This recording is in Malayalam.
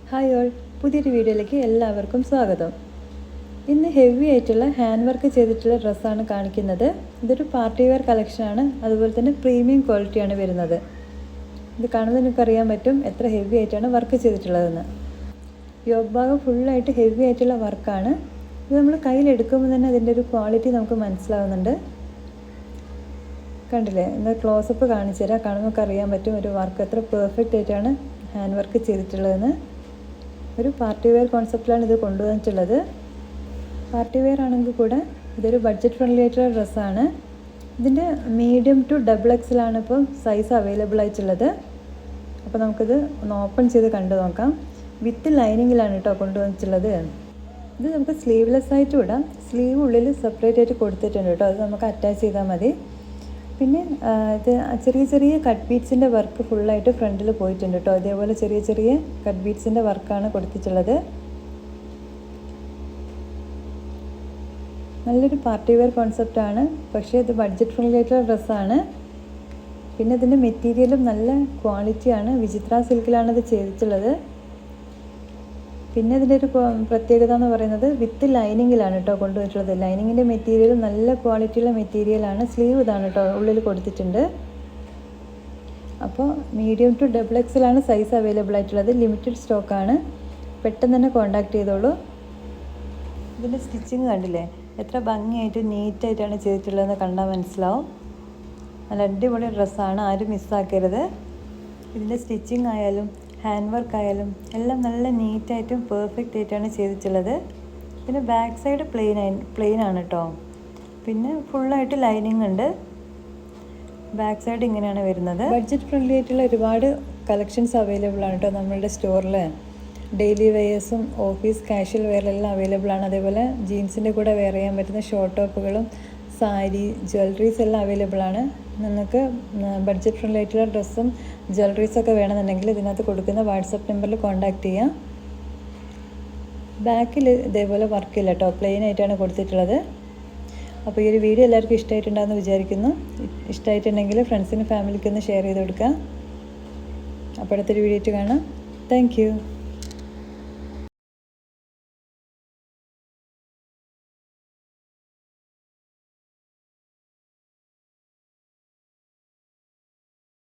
ഹായ് ഓൾ, പുതിയൊരു വീഡിയോയിലേക്ക് എല്ലാവർക്കും സ്വാഗതം. ഇന്ന് ഹെവി ആയിട്ടുള്ള ഹാൻഡ് വർക്ക് ചെയ്തിട്ടുള്ള ഡ്രസ്സാണ് കാണിക്കുന്നത്. ഇതൊരു പാർട്ടി വെയർ കളക്ഷനാണ്, അതുപോലെ തന്നെ പ്രീമിയം ക്വാളിറ്റിയാണ് വരുന്നത്. ഇത് കാണുമ്പോൾ നിങ്ങൾക്ക് അറിയാൻ പറ്റും എത്ര ഹെവി ആയിട്ടാണ് വർക്ക് ചെയ്തിട്ടുള്ളതെന്ന്. യോഗ് ഭാഗം ഫുള്ളായിട്ട് ഹെവി ആയിട്ടുള്ള വർക്കാണ്. ഇത് നമ്മൾ കയ്യിലെടുക്കുമ്പോൾ തന്നെ അതിൻ്റെ ഒരു ക്വാളിറ്റി നമുക്ക് മനസ്സിലാവുന്നുണ്ട്. കണ്ടില്ലേ, ഇന്ന് ക്ലോസപ്പ് കാണിച്ചു തരാം. കാണുമ്പോൾ നമുക്ക് അറിയാൻ പറ്റും ഒരു വർക്ക് എത്ര പെർഫെക്റ്റ് ആയിട്ടാണ് ഹാൻഡ് വർക്ക് ചെയ്തിട്ടുള്ളതെന്ന്. ഒരു പാർട്ടി വെയർ കോൺസെപ്റ്റിലാണ് ഇത് കൊണ്ടുവന്നിട്ടുള്ളത്. പാർട്ടി വെയർ ആണെങ്കിൽ കൂടെ ഇതൊരു ബഡ്ജറ്റ് ഫ്രണ്ട്ലി ആയിട്ടുള്ള ഡ്രസ്സാണ്. ഇതിൻ്റെ മീഡിയം ടു ഡബിൾ എക്സലാണ് ഇപ്പം സൈസ് അവൈലബിൾ ആയിട്ടുള്ളത്. അപ്പോൾ നമുക്കിത് ഒന്ന് ഓപ്പൺ ചെയ്ത് കണ്ടു നോക്കാം. വിത്ത് ലൈനിങ്ങിലാണ് കേട്ടോ കൊണ്ടുവന്നിട്ടുള്ളത്. ഇത് നമുക്ക് സ്ലീവ്ലെസ് ആയിട്ടും ഇടാം. സ്ലീവ് ഉള്ളിൽ സെപ്പറേറ്റ് ആയിട്ട് കൊടുത്തിട്ടുണ്ട് കേട്ടോ. അത് നമുക്ക് അറ്റാച്ച് ചെയ്താൽ മതി. പിന്നെ ഇത് ചെറിയ ചെറിയ കട്ട് ബീഡ്സിൻ്റെ വർക്ക് ഫുള്ളായിട്ട് ഫ്രണ്ടിൽ പോയിട്ടുണ്ട് കേട്ടോ. അതേപോലെ ചെറിയ ചെറിയ കട്ട് ബീഡ്സിൻ്റെ വർക്കാണ് കൊടുത്തിട്ടുള്ളത്. നല്ലൊരു പാർട്ടി വെയർ കോൺസെപ്റ്റാണ്, പക്ഷേ ഇത് ബഡ്ജറ്റ് ഫ്രണ്ട്ലി ആയിട്ടുള്ള ഡ്രസ്സാണ്. പിന്നെ ഇതിൻ്റെ മെറ്റീരിയലും നല്ല ക്വാളിറ്റിയാണ്. വിചിത്ര സിൽക്കിലാണ് ഇത് ചെയ്തിട്ടുള്ളത്. പിന്നെ ഇതിൻ്റെ ഒരു പ്രത്യേകത എന്ന് പറയുന്നത് വിത്ത് ലൈനിങ്ങിലാണ് കേട്ടോ കൊണ്ടുവന്നിട്ടുള്ളത്. ലൈനിങ്ങിൻ്റെ മെറ്റീരിയൽ നല്ല ക്വാളിറ്റിയുള്ള മെറ്റീരിയലാണ്. സ്ലീവ് ഇതാണ് കേട്ടോ, ഉള്ളിൽ കൊടുത്തിട്ടുണ്ട്. അപ്പോൾ മീഡിയം ടു ഡബിൾ എക്സലാണ് സൈസ് അവൈലബിൾ ആയിട്ടുള്ളത്. ലിമിറ്റഡ് സ്റ്റോക്കാണ്. പെട്ടെന്ന് തന്നെ കോൺടാക്ട് ചെയ്തോളൂ. ഇതിൻ്റെ സ്റ്റിച്ചിങ് കണ്ടില്ലേ, എത്ര ഭംഗിയായിട്ട് നീറ്റായിട്ടാണ് ചെയ്തിട്ടുള്ളതെന്ന് കണ്ടാൽ മനസ്സിലാവും. നല്ല അടിപൊളി ഡ്രസ്സാണ്, ആരും മിസ്സാക്കരുത്. ഇതിൻ്റെ സ്റ്റിച്ചിങ് ആയാലും ഹാൻഡ് വർക്ക് ആയാലും എല്ലാം നല്ല നീറ്റായിട്ടും പെർഫെക്റ്റ് ആയിട്ടാണ് ചെയ്തിട്ടുള്ളത്. പിന്നെ ബാക്ക് സൈഡ് പ്ലെയിൻ ആണ് കേട്ടോ. പിന്നെ ഫുള്ളായിട്ട് ലൈനിങ് ഉണ്ട്. ബാക്ക് സൈഡ് ഇങ്ങനെയാണ് വരുന്നത്. ബഡ്ജറ്റ് ഫ്രണ്ട്ലി ആയിട്ടുള്ള ഒരുപാട് കളക്ഷൻസ് അവൈലബിൾ ആണ് കേട്ടോ നമ്മളുടെ സ്റ്റോറിൽ. ഡെയിലി വെയേഴ്സും ഓഫീസ് കാഷ്വൽ വെയറിലെല്ലാം അവൈലബിൾ ആണ്. അതേപോലെ ജീൻസിൻ്റെ കൂടെ വെയർ ചെയ്യാൻ പറ്റുന്ന ഷോർട്ട് ടോപ്പുകളും സാരി ജ്വല്ലറീസ് എല്ലാം അവൈലബിൾ ആണ്. നിങ്ങൾക്ക് ബഡ്ജറ്റ് ഫ്രണ്ട്ലി ആയിട്ടുള്ള ഡ്രസ്സും ജ്വല്ലറീസൊക്കെ വേണമെന്നുണ്ടെങ്കിൽ ഇതിനകത്ത് കൊടുക്കുന്ന വാട്സപ്പ് നമ്പറിൽ കോൺടാക്റ്റ് ചെയ്യാം. ബാക്കിൽ ഇതേപോലെ വർക്കില്ല കേട്ടോ, പ്ലെയിൻ ആയിട്ടാണ് കൊടുത്തിട്ടുള്ളത്. അപ്പോൾ ഈ ഒരു വീഡിയോ എല്ലാവർക്കും ഇഷ്ടമായിട്ടുണ്ടാകുമെന്ന് വിചാരിക്കുന്നു. ഇഷ്ടമായിട്ടുണ്ടെങ്കിൽ ഫ്രണ്ട്സിനും ഫാമിലിക്കൊന്ന് ഷെയർ ചെയ്ത് കൊടുക്കുക. അപ്പോൾ അടുത്തൊരു വീഡിയോ ആയിട്ട് കാണാം. Thank you.